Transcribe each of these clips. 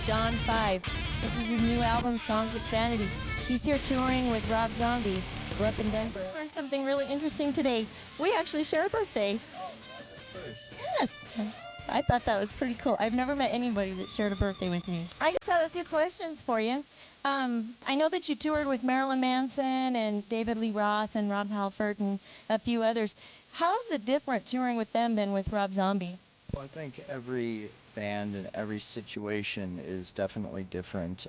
John 5. This is his new album, Songs of Sanity. He's here touring with Rob Zombie. We're up in Denver. I learned something really interesting today. We actually share a birthday. Yes. I thought that was pretty cool. I've never met anybody that shared a birthday with me. I just have a few questions for you. I know that you toured with Marilyn Manson and David Lee Roth and Rob Halford and a few others. How's it different touring with them than with Rob Zombie? Well, I think every band and every situation is definitely different.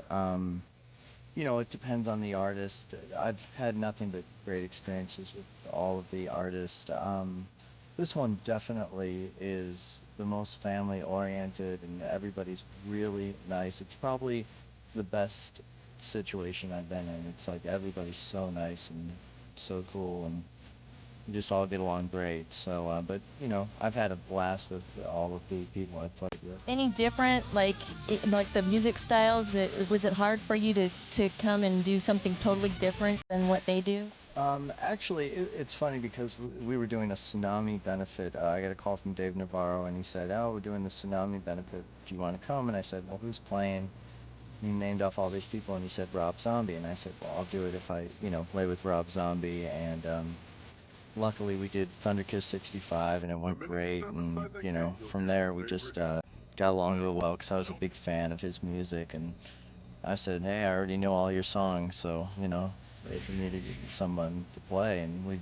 It depends on the artist. I've had nothing but great experiences with all of the artists. This one definitely is the most family oriented and everybody's really nice. It's probably the best situation I've been in. It's like everybody's so nice and so cool and we just all get along great. But I've had a blast with all of the people I've played with. Any different, like the music styles? Was it hard for you to come and do something totally different than what they do? Actually, it's funny because we were doing a tsunami benefit. I got a call from Dave Navarro, and he said, "Oh, we're doing the tsunami benefit. Do you want to come?" And I said, "Well, who's playing?" He named off all these people, and he said Rob Zombie, and I said, "Well, I'll do it if I, play with Rob Zombie." And luckily, we did Thunderkiss 65, and it went great. And from there, we just got along real well because I was a big fan of his music, and I said, "Hey, I already know all your songs, so if you needed someone to play," and we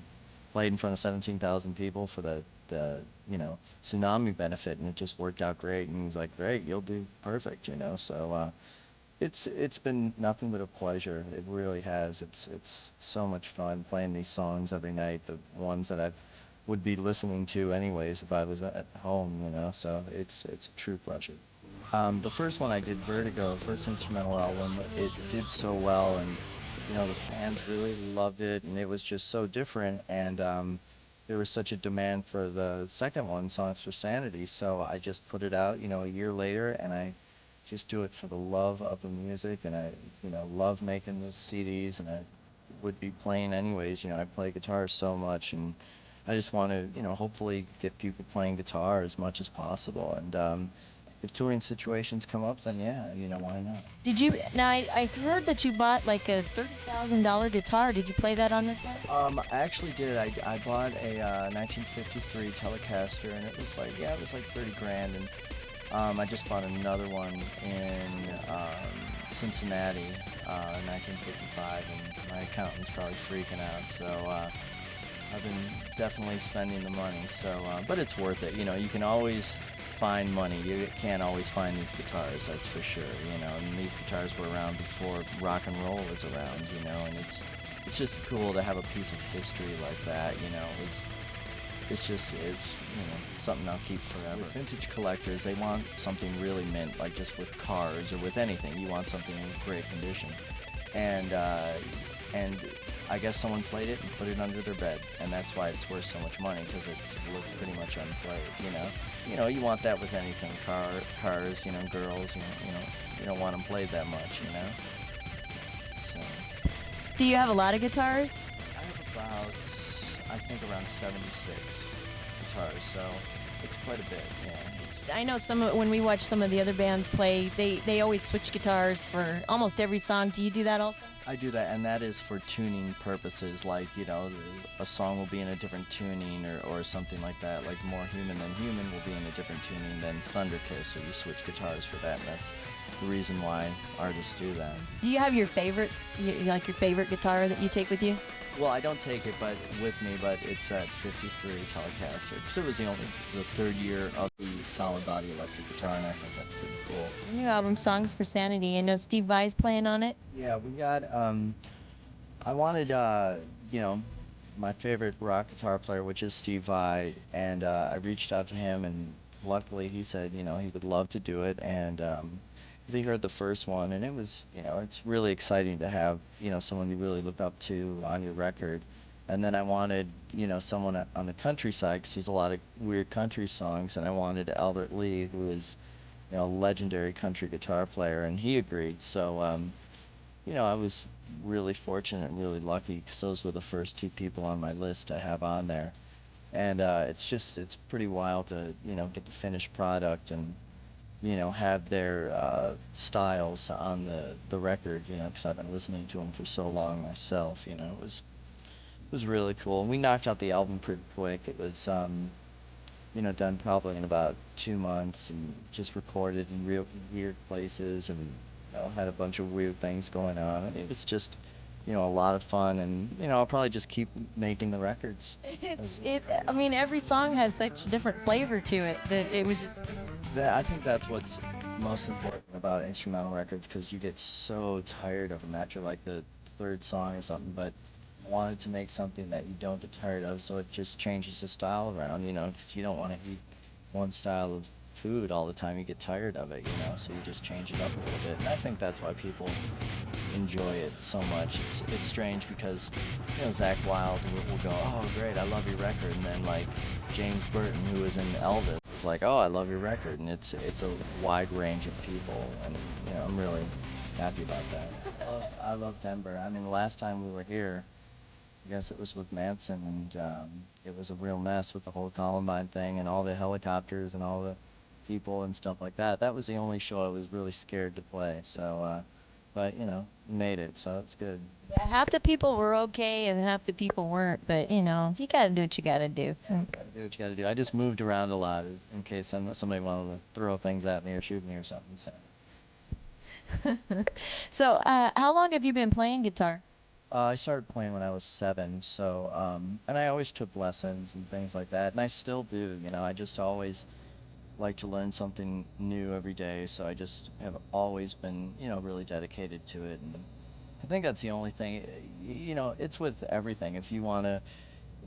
played in front of 17,000 people for the tsunami benefit, and it just worked out great. And he was like, "Great, you'll do perfect." It's been nothing but a pleasure. It really has. It's so much fun playing these songs every night, the ones that I would be listening to anyways if I was at home. So it's a true pleasure. The first one I did, Vertigo, first instrumental album, it did so well, and the fans really loved it, and it was just so different, and there was such a demand for the second one, Songs for Sanity, so I just put it out, a year later, and I just do it for the love of the music, and I, love making the CDs, and I would be playing anyways. I play guitar so much, and I just want to, hopefully get people playing guitar as much as possible, and if touring situations come up, then yeah, why not? Did you? Now I heard that you bought like a $30,000 guitar. Did you play that on this one? I actually did. I bought a 1953 Telecaster, and it was like, yeah, it was like 30 grand, and I just bought another one in Cincinnati, 1955, and my accountant's probably freaking out, so I've been definitely spending the money, but it's worth it. You can always find money. You can't always find these guitars, that's for sure, and these guitars were around before rock and roll was around, and it's just cool to have a piece of history like that, it's something I'll keep forever. With vintage collectors, they want something really mint, like just with cars or with anything, you want something in great condition. And I guess someone played it and put it under their bed, and that's why it's worth so much money, because it looks pretty much unplayed, you want that with anything, cars, girls, you don't want them played that much, So. Do you have a lot of guitars? I have about, I think around 76 guitars, so it's quite a bit, yeah. I know when we watch some of the other bands play, they always switch guitars for almost every song. Do you do that also? I do that, and that is for tuning purposes, like, a song will be in a different tuning or something like that, like More Human Than Human will be in a different tuning than Thunderkiss, so you switch guitars for that, and that's the reason why artists do that. Do you have your favorites, like your favorite guitar that you take with you? Well, I don't take it with me, but it's that 53 Telecaster, because it was the third year of the solid body electric guitar, and I think that's pretty cool. The new album, Songs for Sanity. I know Steve Vai's playing on it. Yeah, we got, I wanted, my favorite rock guitar player, which is Steve Vai, and I reached out to him, and luckily he said, he would love to do it, and 'cause he heard the first one, and it was, it's really exciting to have, someone you really look up to on your record. And then I wanted, someone on the country side, 'cause there's a lot of weird country songs, and I wanted Albert Lee, who is, a legendary country guitar player, and he agreed. So, I was really fortunate and really lucky, because those were the first two people on my list I have on there. And it's pretty wild to, get the finished product and have their styles on the record, because I've been listening to them for so long myself. It was really cool. And we knocked out the album pretty quick. It was done probably in about 2 months and just recorded in real weird places and had a bunch of weird things going on. It was just a lot of fun, and I'll probably just keep making the records. I mean, every song has such different flavor to it that it was just. I think that's what's most important about instrumental records, because you get so tired of them after like the third song or something. But I wanted to make something that you don't get tired of, so it just changes the style around, because you don't want to eat one style of food all the time. You get tired of it, so you just change it up a little bit. And I think that's why people enjoy it so much. It's strange because Zach Wilde will go, "Oh great, I love your record," and then like James Burton, who was in Elvis, was like, "Oh, I love your record," and it's a wide range of people, and I'm really happy about that. I love Denver. I mean, the last time we were here, I guess it was with Manson, and it was a real mess with the whole Columbine thing and all the helicopters and all the people and stuff like that. That was the only show I was really scared to play. So, but made it, so it's good. Yeah, half the people were okay and half the people weren't, but you gotta do what you gotta do. Gotta do what you gotta do. I just moved around a lot in case somebody wanted to throw things at me or shoot me or something. So. So, how long have you been playing guitar? I started playing when I was 7, so and I always took lessons and things like that, and I still do. I just always like to learn something new every day, so I just have always been, really dedicated to it. And I think that's the only thing. It's with everything. If you want to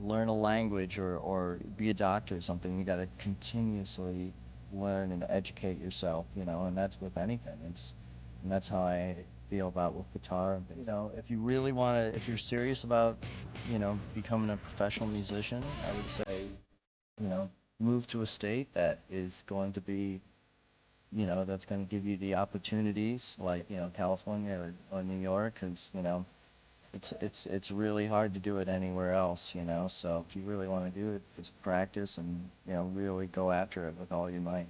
learn a language or be a doctor or something, you got to continuously learn and educate yourself, and that's with anything. And that's how I feel about with guitar. If you really want to, if you're serious about, becoming a professional musician, I would say, you know, move to a state that is going to be, that's going to give you the opportunities like, California or New York, because, it's really hard to do it anywhere else. So if you really want to do it, just practice and, really go after it with all your might.